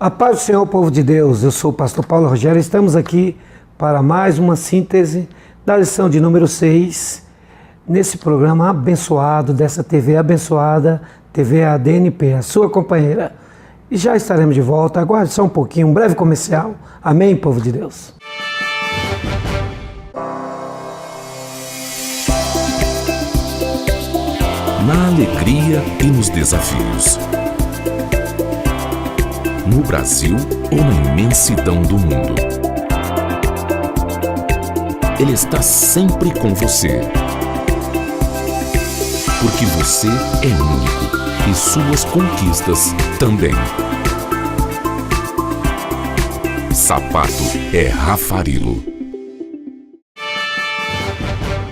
A paz do Senhor, povo de Deus, eu sou o pastor Paulo Rogério, estamos aqui para mais uma síntese da lição de número 6, nesse programa abençoado, dessa TV abençoada, TV ADNP, a sua companheira. E já estaremos de volta, aguarde só um pouquinho, um breve comercial. Amém, povo de Deus? Na alegria e nos desafios. No Brasil ou na imensidão do mundo. Ele está sempre com você. Porque você é único e suas conquistas também. Sapato é Rafarilo.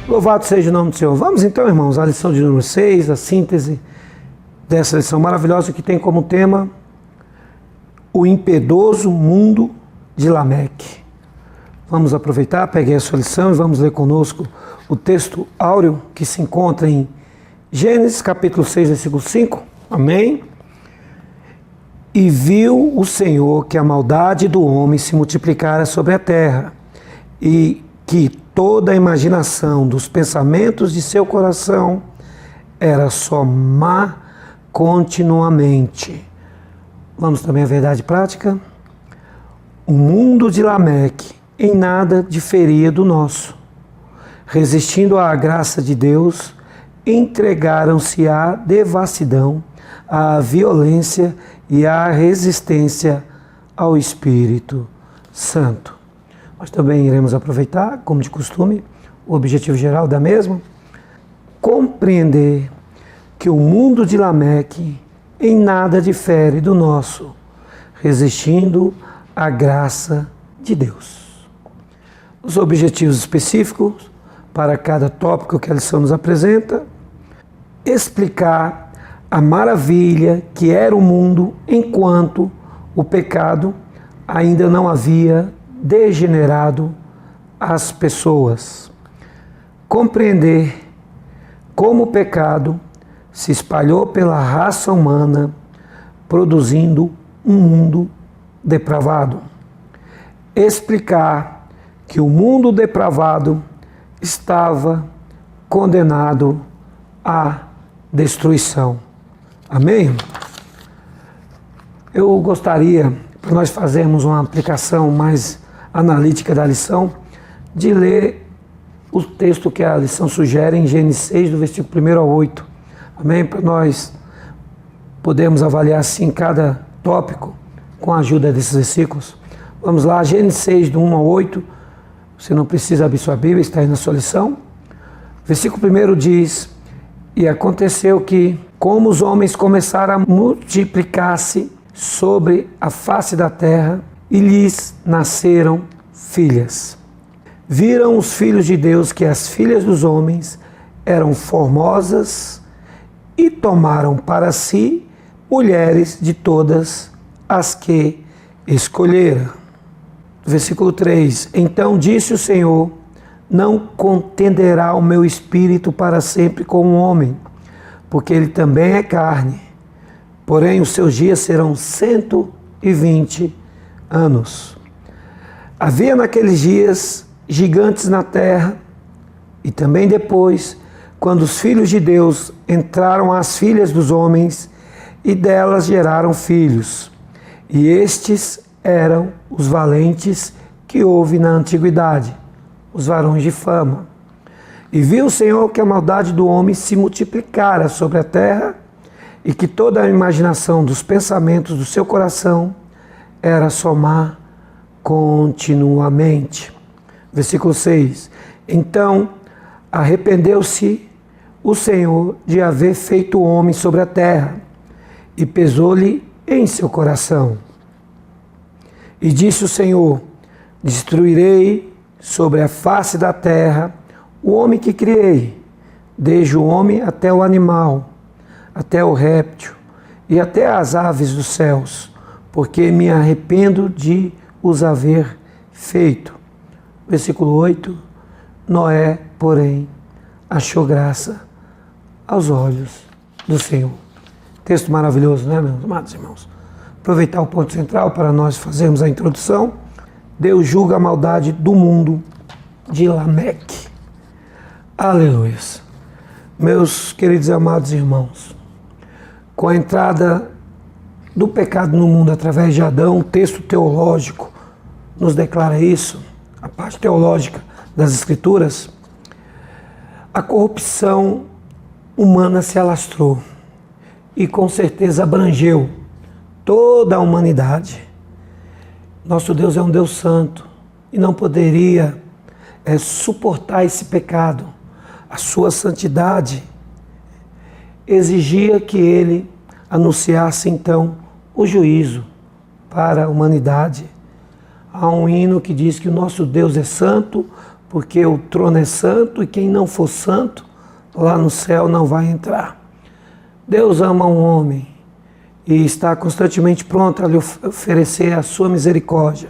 Louvado seja o nome do Senhor. Vamos então, irmãos, à lição de número 6, a síntese dessa lição maravilhosa que tem como tema o impiedoso mundo de Lameque. Vamos aproveitar, peguei a sua lição e vamos ler conosco o texto áureo que se encontra em Gênesis capítulo 6, versículo 5. Amém? E viu o Senhor que a maldade do homem se multiplicara sobre a terra e que toda a imaginação dos pensamentos de seu coração era só má continuamente. Vamos também à verdade prática. O mundo de Lameque em nada diferia do nosso. Resistindo à graça de Deus, entregaram-se à devassidão, à violência e à resistência ao Espírito Santo. Nós também iremos aproveitar, como de costume, o objetivo geral da mesma, compreender que o mundo de Lameque em nada difere do nosso, resistindo à graça de Deus. Os objetivos específicos para cada tópico que a lição nos apresenta: explicar a maravilha que era o mundo enquanto o pecado ainda não havia degenerado as pessoas. Compreender como o pecado se espalhou pela raça humana, produzindo um mundo depravado. Explicar que o mundo depravado estava condenado à destruição. Amém? Eu gostaria, para nós fazermos uma aplicação mais analítica da lição, de ler o texto que a lição sugere em Gênesis 6, do versículo 1 ao 8. Amém? Para nós podermos avaliar assim cada tópico com a ajuda desses versículos. Vamos lá, Gênesis 6, do 1 ao 8. Você não precisa abrir sua Bíblia, está aí na sua lição. Versículo 1 diz: E aconteceu que, como os homens começaram a multiplicar-se sobre a face da terra, e lhes nasceram filhas. Viram os filhos de Deus que as filhas dos homens eram formosas e tomaram para si mulheres de todas as que escolheram. Versículo 3: Então disse o Senhor: Não contenderá o meu espírito para sempre com o homem, porque ele também é carne, porém os seus dias serão 120 anos. Havia naqueles dias gigantes na terra, e também depois, quando os filhos de Deus entraram às filhas dos homens, e delas geraram filhos. E estes eram os valentes que houve na antiguidade, os varões de fama. E viu o Senhor que a maldade do homem se multiplicara sobre a terra, e que toda a imaginação dos pensamentos do seu coração era só má continuamente. Versículo 6: Então arrependeu-se o Senhor de haver feito o homem sobre a terra, e pesou-lhe em seu coração. E disse o Senhor: Destruirei sobre a face da terra o homem que criei, desde o homem até o animal, até o réptil e até as aves dos céus, porque me arrependo de os haver feito. Versículo 8: Noé, porém, achou graça aos olhos do Senhor. Texto maravilhoso, né, meus amados irmãos? aproveitar o ponto central para nós fazermos a introdução. Deus julga a maldade do mundo de Lameque. Aleluia. Meus queridos e amados irmãos, com a entrada do pecado no mundo através de Adão, o texto teológico nos declara isso, a parte teológica das Escrituras, a corrupção humana se alastrou e com certeza abrangeu toda a humanidade. Nosso Deus é um Deus santo e não poderia suportar esse pecado. A sua santidade exigia que ele anunciasse então o juízo para a humanidade. Há um hino que diz que o nosso Deus é santo, porque o trono é santo e quem não for santo lá no céu não vai entrar. Deus ama um homem e está constantemente pronto a lhe oferecer a sua misericórdia,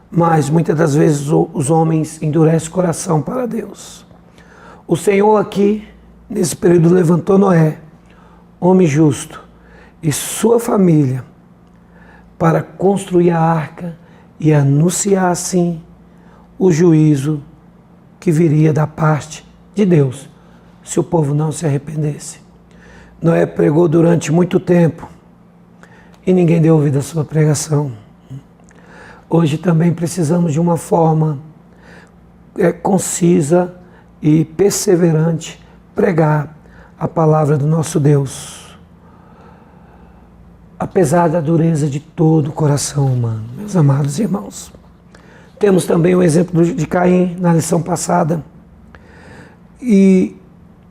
mas muitas das vezes os homens endurecem o coração para Deus. O Senhor aqui, nesse período, levantou Noé, homem justo, e sua família, para construir a arca e anunciar assim o juízo que viria da parte de Deus, se o povo não se arrependesse. Noé pregou durante muito tempo e ninguém deu ouvido à sua pregação. Hoje também precisamos de uma forma concisa e perseverante pregar a palavra do nosso Deus, apesar da dureza de todo o coração humano. Meus amados irmãos, temos também o exemplo de Caim na lição passada, e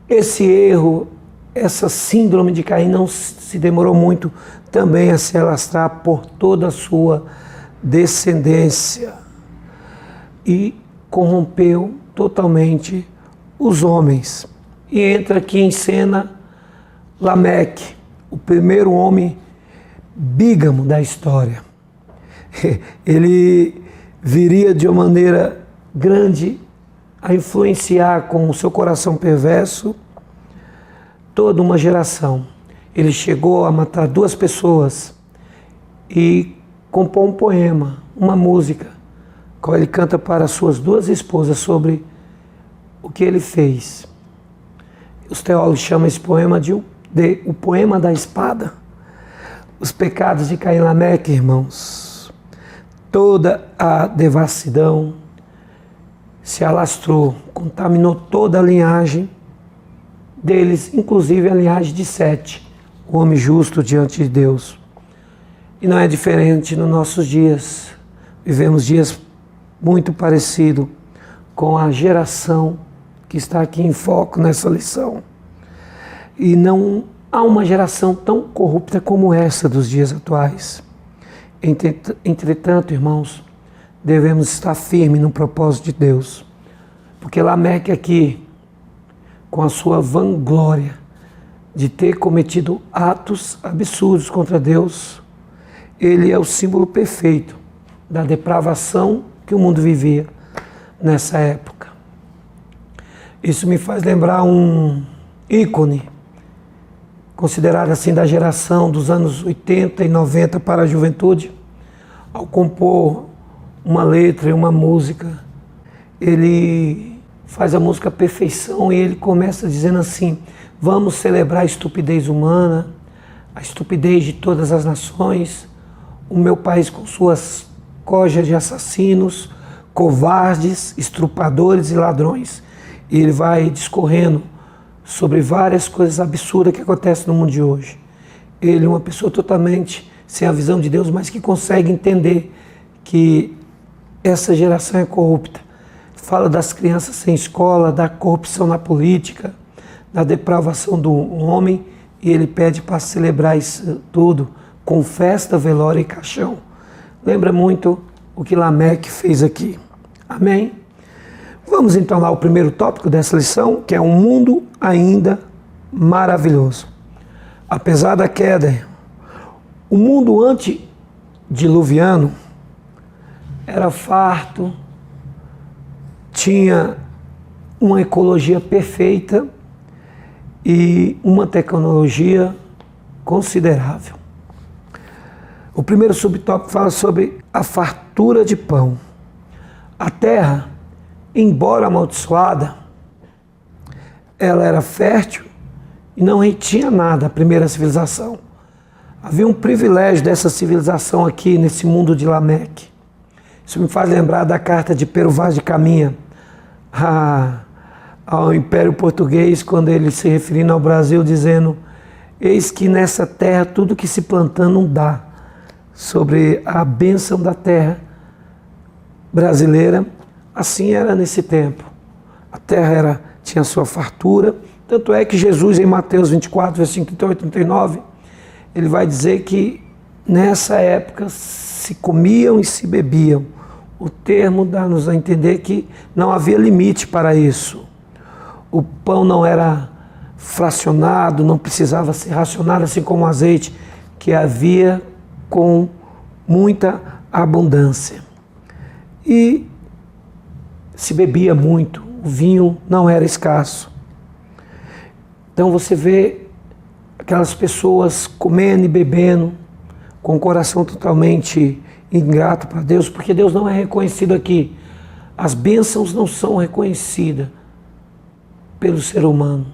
esse erro, essa síndrome de Caim não se demorou muito também a se alastrar por toda a sua descendência e corrompeu totalmente os homens. E entra aqui em cena Lameque, o primeiro homem bígamo da história. Ele viria de uma maneira grande a influenciar com o seu coração perverso toda uma geração. Ele chegou a matar 2 pessoas e compôs um poema, uma música, qual ele canta para suas 2 esposas sobre o que ele fez. Os teólogos chamam esse poema de o poema da espada. Os pecados de Caim e Lameque, irmãos, toda a devassidão se alastrou, contaminou toda a linhagem deles, inclusive a linhagem de Sete, o homem justo diante de Deus. E não é diferente nos nossos dias. Vivemos dias muito parecidos com a geração que está aqui em foco nessa lição. E não há uma geração tão corrupta como essa dos dias atuais. Entretanto, irmãos, devemos estar firmes no propósito de Deus. Porque Lameque aqui, com a sua vanglória de ter cometido atos absurdos contra Deus, ele é o símbolo perfeito da depravação que o mundo vivia nessa época. Isso me faz lembrar um ícone, considerado assim da geração dos anos 80 e 90 para a juventude. Ao compor uma letra e uma música, ele faz a música perfeição e ele começa dizendo assim: vamos celebrar a estupidez humana, a estupidez de todas as nações, o meu país com suas cojas de assassinos, covardes, estrupadores e ladrões. E ele vai discorrendo sobre várias coisas absurdas que acontecem no mundo de hoje. Ele é uma pessoa totalmente sem a visão de Deus, mas que consegue entender que essa geração é corrupta. Fala das crianças sem escola, da corrupção na política, da depravação do homem, e ele pede para celebrar isso tudo com festa, velório e caixão. Lembra muito o que Lameque fez aqui. Amém? Vamos então lá ao primeiro tópico dessa lição, que é um mundo ainda maravilhoso. Apesar da queda, o mundo antediluviano era farto, tinha uma ecologia perfeita e uma tecnologia considerável. O primeiro subtópico fala sobre a fartura de pão. A terra, embora amaldiçoada, ela era fértil e não retinha nada, a primeira civilização. Havia um privilégio dessa civilização aqui nesse mundo de Lameque. Isso me faz lembrar da carta de Pero Vaz de Caminha ao Império Português, quando ele se referindo ao Brasil, dizendo: eis que nessa terra tudo que se plantando não dá. Sobre a bênção da terra brasileira, assim era nesse tempo. A terra tinha sua fartura, tanto é que Jesus, em Mateus 24, versículo 38 e 39, ele vai dizer que nessa época se comiam e se bebiam. O termo dá-nos a entender que não havia limite para isso. O pão não era fracionado, não precisava ser racionado, assim como o azeite, que havia com muita abundância. E se bebia muito, o vinho não era escasso. Então você vê aquelas pessoas comendo e bebendo, com o coração totalmente ingrato para Deus, porque Deus não é reconhecido aqui. As bênçãos não são reconhecidas pelo ser humano,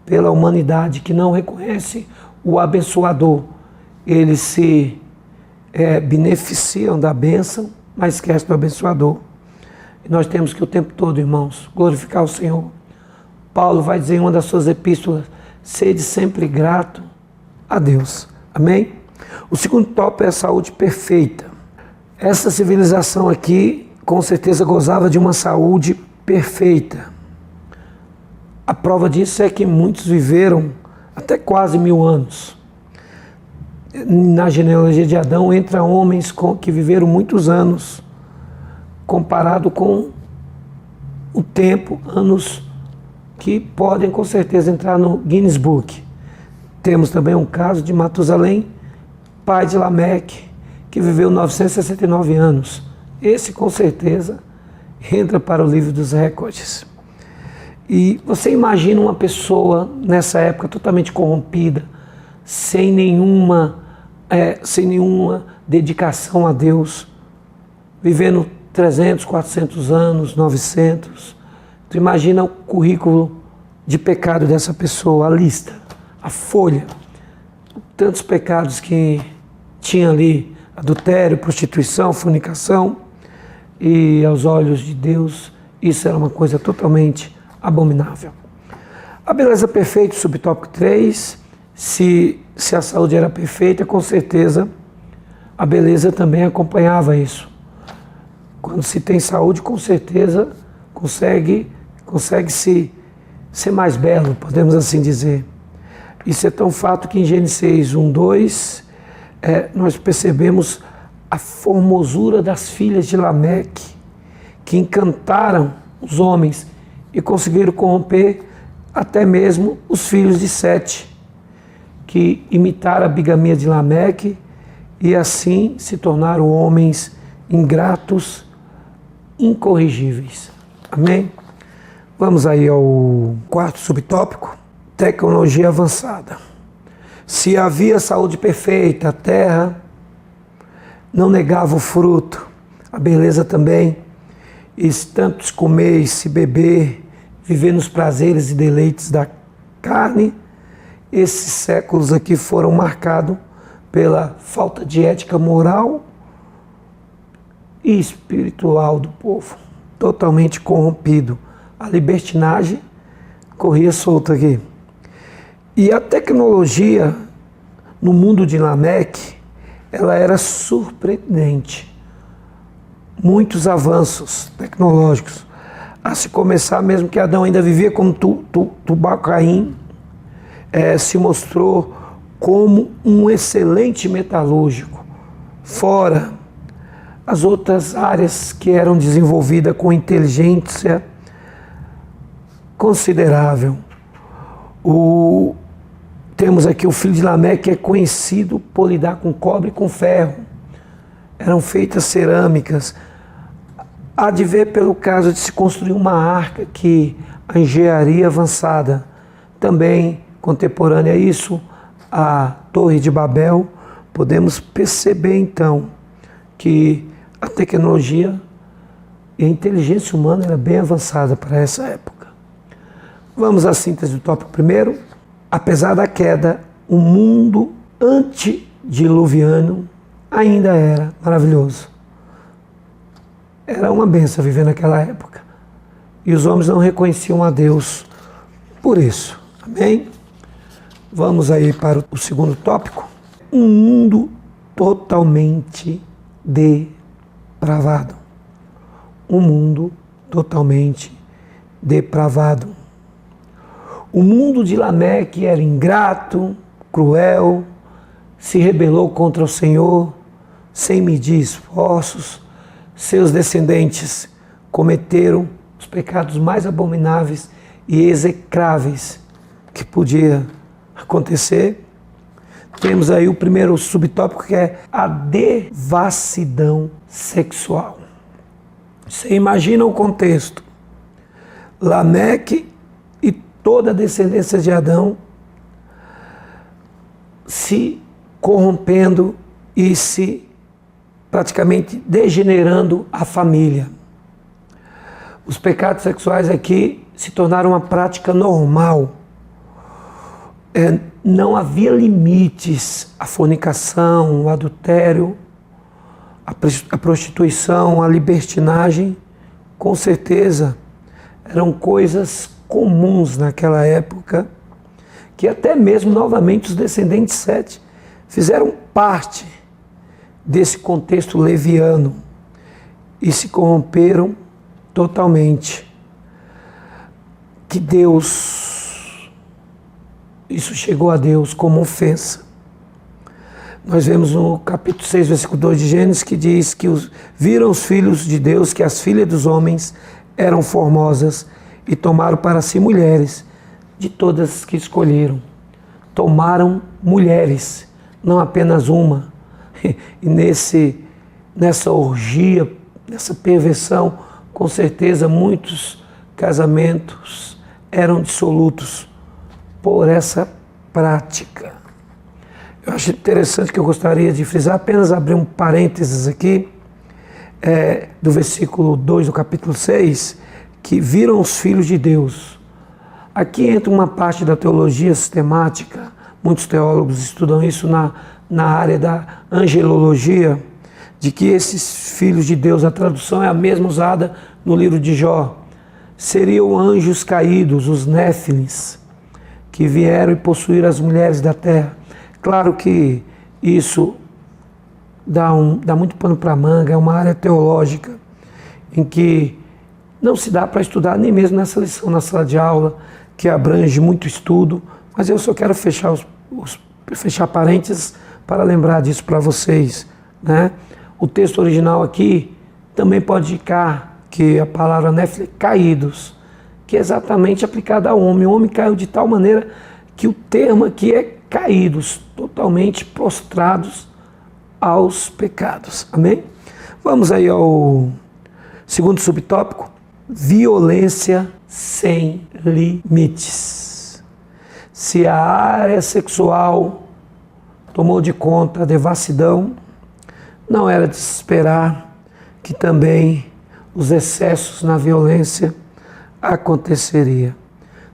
pela humanidade que não reconhece o abençoador. Eles se beneficiam da bênção, mas esquecem do abençoador. E nós temos que o tempo todo, irmãos, glorificar o Senhor. Paulo vai dizer em uma das suas epístolas: sede sempre grato a Deus. Amém? O segundo tópico é a saúde perfeita. Essa civilização aqui, com certeza, gozava de uma saúde perfeita. A prova disso é que muitos viveram até quase 1000 anos. Na genealogia de Adão, entra homens que viveram muitos anos, comparado com o tempo, anos que podem com certeza entrar no Guinness Book. Temos também um caso de Matusalém, pai de Lameque, que viveu 969 anos. Esse com certeza entra para o livro dos recordes. E você imagina uma pessoa nessa época totalmente corrompida, sem nenhuma dedicação a Deus, vivendo 300, 400 anos, 900. Tu imagina o currículo de pecado dessa pessoa, a lista, a folha, tantos pecados que tinha ali: adultério, prostituição, fornicação, e aos olhos de Deus isso era uma coisa totalmente abominável. A beleza perfeita, subtópico 3, se a saúde era perfeita, com certeza a beleza também acompanhava isso. Quando se tem saúde, com certeza consegue-se ser mais belo, podemos assim dizer. Isso é tão fato que em Gênesis 1:2 nós percebemos a formosura das filhas de Lameque, que encantaram os homens e conseguiram corromper até mesmo os filhos de Sete, que imitaram a bigamia de Lameque e assim se tornaram homens ingratos, incorrigíveis. Amém? Vamos aí ao quarto subtópico: tecnologia avançada. Se havia saúde perfeita, a terra não negava o fruto, a beleza também, e tanto se comer e se beber, viver nos prazeres e deleites da carne. Esses séculos aqui foram marcados pela falta de ética moral e espiritual do povo, totalmente corrompido. A libertinagem corria solta aqui. E a tecnologia no mundo de Lameque, ela era surpreendente. Muitos avanços tecnológicos. A se começar mesmo que Adão ainda vivia como Tubal-Caim, se mostrou como um excelente metalúrgico. Fora as outras áreas que eram desenvolvidas com inteligência considerável. Temos aqui o filho de Lameque, que é conhecido por lidar com cobre e com ferro. Eram feitas cerâmicas. Há de ver pelo caso de se construir uma arca, que a engenharia avançada, também contemporânea a isso, a Torre de Babel, podemos perceber então que a tecnologia e a inteligência humana era bem avançada para essa época. Vamos à síntese do tópico primeiro. Apesar da queda, o mundo antediluviano ainda era maravilhoso. Era uma benção viver naquela época. E os homens não reconheciam a Deus por isso. Amém? Vamos aí para o segundo tópico. Um mundo totalmente depravado. Um mundo totalmente depravado. O mundo de Lameque era ingrato, cruel, se rebelou contra o Senhor, sem medir esforços. Seus descendentes cometeram os pecados mais abomináveis e execráveis que podia acontecer. Temos aí o primeiro subtópico, que é a devassidão sexual. Você imagina o contexto. Lameque e toda a descendência de Adão se corrompendo e se praticamente degenerando a família. Os pecados sexuais aqui se tornaram uma prática normal. Não havia limites à fornicação, ao adultério, à prostituição, à libertinagem. Com certeza eram coisas comuns naquela época, que até mesmo novamente os descendentes de Sete fizeram parte desse contexto leviano e se corromperam totalmente. Que isso chegou a Deus como ofensa. Nós vemos no capítulo 6, versículo 2 de Gênesis, que diz que viram os filhos de Deus que as filhas dos homens eram formosas e tomaram para si mulheres de todas que escolheram. Tomaram mulheres, não apenas uma. E nessa orgia, nessa perversão, com certeza muitos casamentos eram dissolutos por essa prática. Eu acho interessante, que eu gostaria de frisar, apenas abrir um parênteses aqui, do versículo 2 do capítulo 6, que viram os filhos de Deus. Aqui entra uma parte da teologia sistemática, muitos teólogos estudam isso na área da angelologia, de que esses filhos de Deus, a tradução é a mesma usada no livro de Jó, seriam anjos caídos, os néfilins, que vieram e possuíram as mulheres da terra. Claro que isso dá muito pano para manga, é uma área teológica em que não se dá para estudar nem mesmo nessa lição, na sala de aula, que abrange muito estudo, mas eu só quero fechar parênteses para lembrar disso para vocês, né? O texto original aqui também pode indicar que a palavra néfile, caídos, que é exatamente aplicada ao homem. O homem caiu de tal maneira que o termo aqui é caídos, totalmente prostrados aos pecados. Amém? Vamos aí ao segundo subtópico: violência sem limites. Se a área sexual tomou de conta a devassidão, não era de se esperar que também os excessos na violência aconteceria.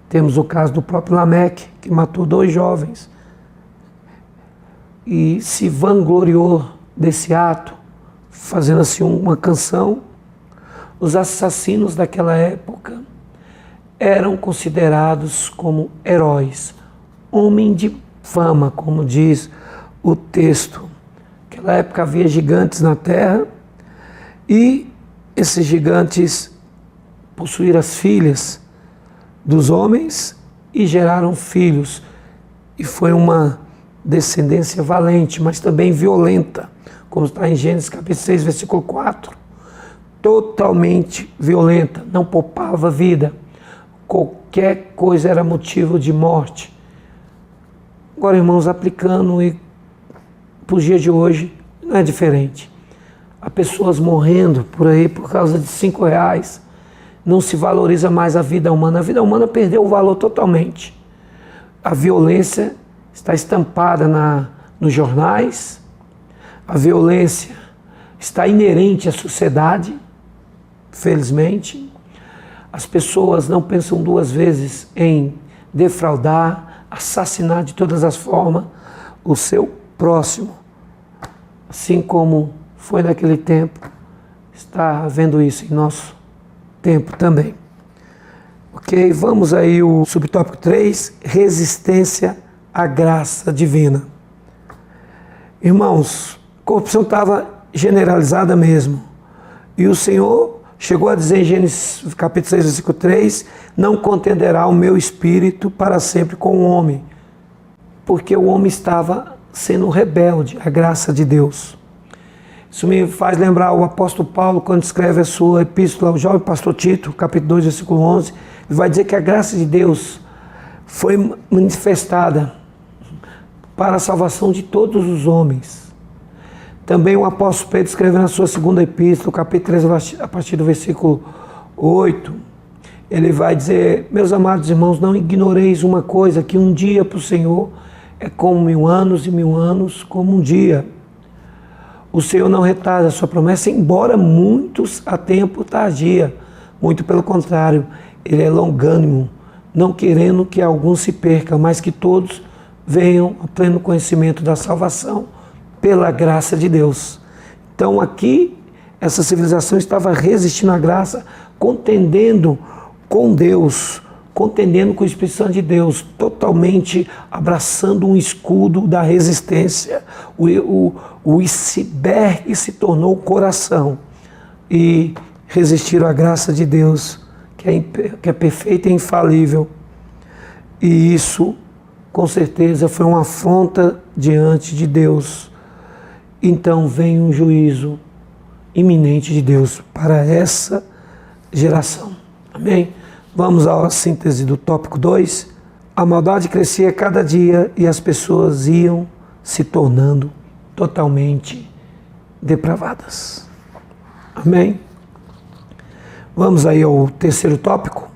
Temos o caso do próprio Lameque, que matou 2 jovens e se vangloriou desse ato, fazendo assim uma canção. Os assassinos daquela época eram considerados como heróis, homem de fama, como diz o texto. Naquela época havia gigantes na terra e esses gigantes possuíram as filhas dos homens e geraram filhos. E foi uma descendência valente, mas também violenta, como está em Gênesis capítulo 6, versículo 4. Totalmente violenta, não poupava vida. Qualquer coisa era motivo de morte. Agora, irmãos, aplicando e para os dias de hoje, não é diferente. Há pessoas morrendo por aí por causa de R$5. Não se valoriza mais a vida humana. A vida humana perdeu o valor totalmente. A violência está estampada nos jornais, A violência está inerente à sociedade, felizmente. As pessoas não pensam duas vezes em defraudar, assassinar de todas as formas o seu próximo. Assim como foi naquele tempo, está havendo isso em nosso tempo também. Ok, vamos aí o subtópico 3, resistência à graça divina. Irmãos, a corrupção estava generalizada mesmo. E o Senhor chegou a dizer em Gênesis capítulo 6, versículo 3, não contenderá o meu espírito para sempre com o homem, porque o homem estava sendo rebelde à graça de Deus. Isso me faz lembrar o apóstolo Paulo, quando escreve a sua epístola ao jovem pastor Tito, capítulo 2, versículo 11, ele vai dizer que a graça de Deus foi manifestada para a salvação de todos os homens. Também o apóstolo Pedro escreve na sua segunda epístola, capítulo 3, a partir do versículo 8, ele vai dizer, meus amados irmãos, não ignoreis uma coisa, que um dia para o Senhor é como 1000 anos e 1000 anos como um dia. O Senhor não retarda a sua promessa, embora muitos a tempo tardia. Muito pelo contrário, Ele é longânimo, não querendo que alguns se percam, mas que todos venham ao pleno conhecimento da salvação pela graça de Deus. Então aqui, essa civilização estava resistindo à graça, contendendo com Deus, contendendo com o Espírito Santo de Deus, totalmente abraçando um escudo da resistência. O iceberg se tornou o coração e resistiram à graça de Deus, que é perfeita e infalível. E isso, com certeza, foi uma afronta diante de Deus. Então vem um juízo iminente de Deus para essa geração. Amém? Vamos à síntese do tópico 2. A maldade crescia cada dia e as pessoas iam se tornando totalmente depravadas. Amém? Vamos aí ao terceiro tópico.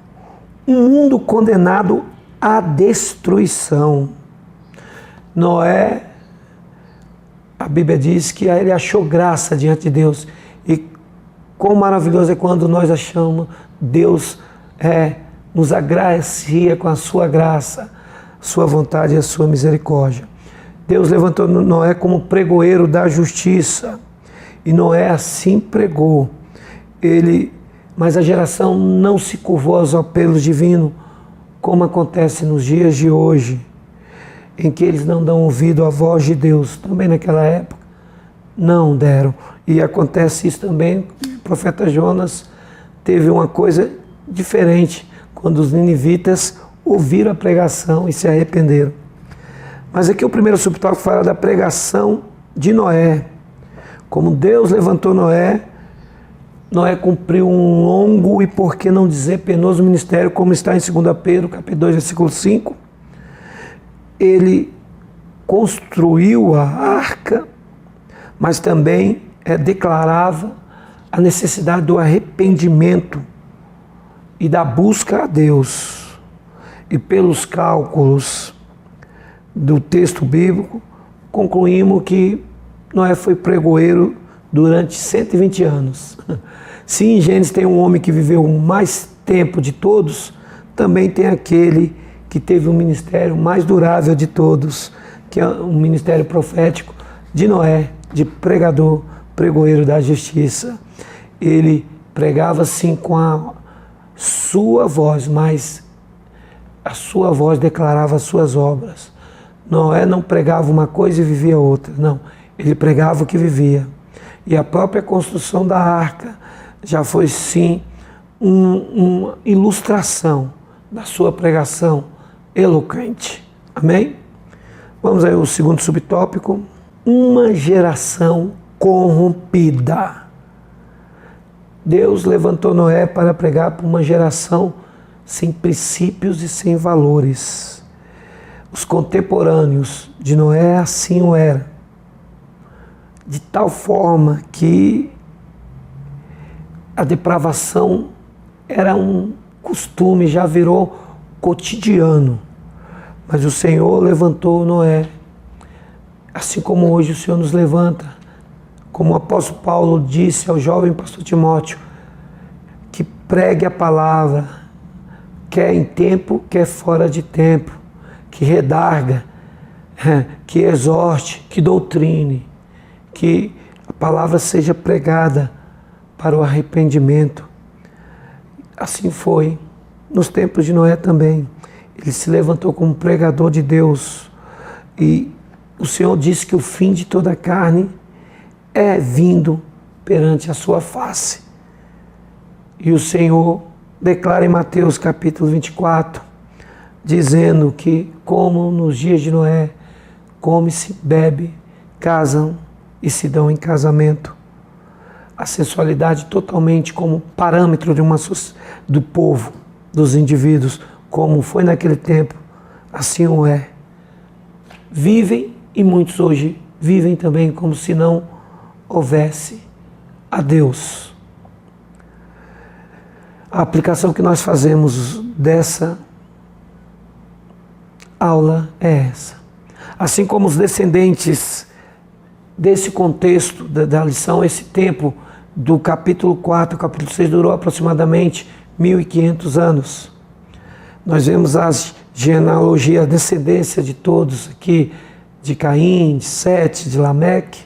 Um mundo condenado à destruição. Noé, a Bíblia diz que ele achou graça diante de Deus. E quão maravilhoso é quando nós achamos Deus nos agracia com a sua graça, sua vontade e a sua misericórdia. Deus levantou Noé como pregoeiro da justiça, e Noé assim pregou. Mas a geração não se curvou aos apelos divinos, como acontece nos dias de hoje, em que eles não dão ouvido à voz de Deus. Também naquela época não deram. E acontece isso também, o profeta Jonas teve uma coisa diferente, quando os ninivitas ouviram a pregação e se arrependeram. Mas aqui o primeiro subtópico fala da pregação de Noé. Como Deus levantou Noé, Noé cumpriu um longo e, por que não dizer, penoso ministério, como está em 2 Pedro, capítulo 2, versículo 5. Ele construiu a arca, mas também declarava a necessidade do arrependimento e da busca a Deus. E pelos cálculos do texto bíblico, concluímos que Noé foi pregoeiro durante 120 anos. Se em Gênesis tem um homem que viveu mais tempo de todos, também tem aquele que teve o ministério mais durável de todos, que é o ministério profético de Noé, de pregador, pregoeiro da justiça. Ele pregava sim com a sua voz, mas a sua voz declarava as suas obras. Noé não pregava uma coisa e vivia outra, não. Ele pregava o que vivia. E a própria construção da arca já foi sim uma ilustração da sua pregação eloquente. Amém? Vamos aí ao segundo subtópico. Uma geração corrompida. Deus levantou Noé para pregar para uma geração sem princípios e sem valores. Os contemporâneos de Noé assim o eram, de tal forma que a depravação era um costume, já virou cotidiano. Mas o Senhor levantou Noé, assim como hoje o Senhor nos levanta, como o apóstolo Paulo disse ao jovem pastor Timóteo, que pregue a palavra, quer em tempo, quer fora de tempo, que redarga, que exorte, que doutrine, que a palavra seja pregada para o arrependimento. Assim foi nos tempos de Noé também. Ele se levantou como pregador de Deus e o Senhor disse que o fim de toda a carne é vindo perante a sua face. E o Senhor declara em Mateus capítulo 24, dizendo que como nos dias de Noé, come-se, bebe, casam e se dão em casamento. A sensualidade totalmente como parâmetro do povo, dos indivíduos, como foi naquele tempo, assim o é. Vivem, e muitos hoje vivem também como se não houvesse a Deus. A aplicação que nós fazemos dessa aula é essa. Assim como os descendentes desse contexto da lição, esse tempo do capítulo 4, capítulo 6 durou aproximadamente 1500 anos. Nós vemos as genealogias, a descendência de todos aqui, de Caim, de Sete, de Lameque.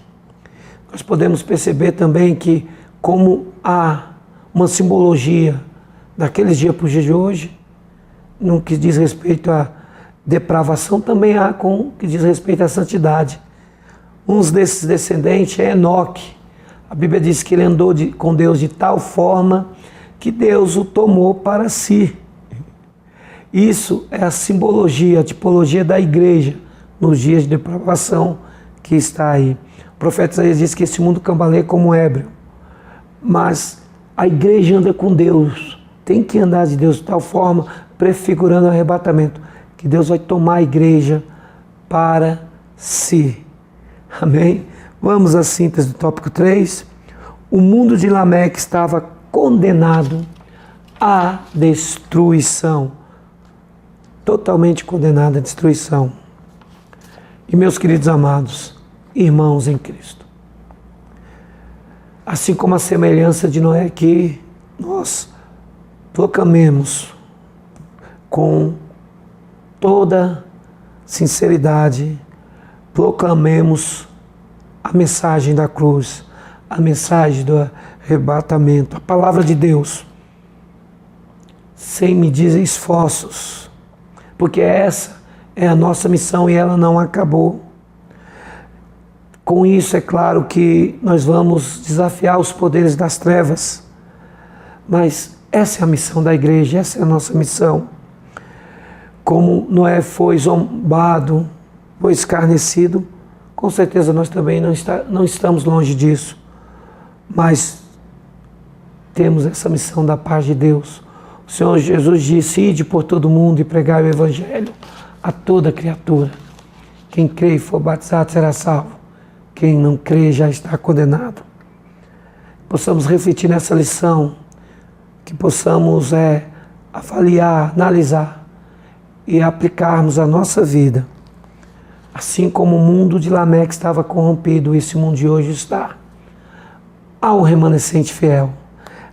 Nós podemos perceber também que como há uma simbologia daqueles dias para os dias de hoje, no que diz respeito à depravação, também há com o que diz respeito à santidade. Um desses descendentes é Enoque. A Bíblia diz que ele andou com Deus de tal forma que Deus o tomou para si. Isso é a simbologia, a tipologia da igreja nos dias de depravação que está aí. O profeta Isaías diz que esse mundo cambaleia como ébrio, mas a igreja anda com Deus, tem que andar de Deus de tal forma, prefigurando o arrebatamento, que Deus vai tomar a igreja para si. Amém? Vamos à síntese do tópico 3. O mundo de Lameque estava condenado à destruição. Totalmente condenado à destruição. E meus queridos amados, irmãos em Cristo, assim como a semelhança de Noé, que nós proclamemos com toda sinceridade, proclamemos a mensagem da cruz, a mensagem do arrebatamento, a palavra de Deus, sem medir esforços, porque essa é a nossa missão e ela não acabou. Com isso, é claro que nós vamos desafiar os poderes das trevas, mas essa é a missão da igreja, essa é a nossa missão. Como Noé foi zombado, foi escarnecido, com certeza nós também não estamos longe disso, mas temos essa missão da paz de Deus. O Senhor Jesus disse: ide por todo mundo e pregai o Evangelho a toda criatura. Quem crê e for batizado será salvo. Quem não crê já está condenado. Possamos refletir nessa lição, que possamos avaliar, analisar e aplicarmos a nossa vida. Assim como o mundo de Lameque estava corrompido, esse mundo de hoje está. Há um remanescente fiel.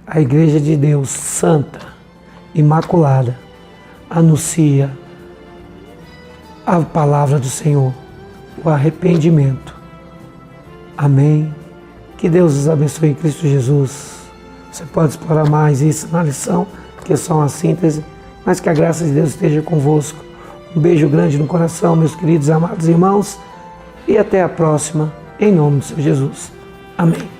A igreja de Deus, santa, imaculada, anuncia a palavra do Senhor, o arrependimento. Amém. Que Deus os abençoe em Cristo Jesus. Você pode explorar mais isso na lição, que é só uma síntese, mas que a graça de Deus esteja convosco. Um beijo grande no coração, meus queridos amados irmãos, e até a próxima, em nome do Senhor Jesus. Amém.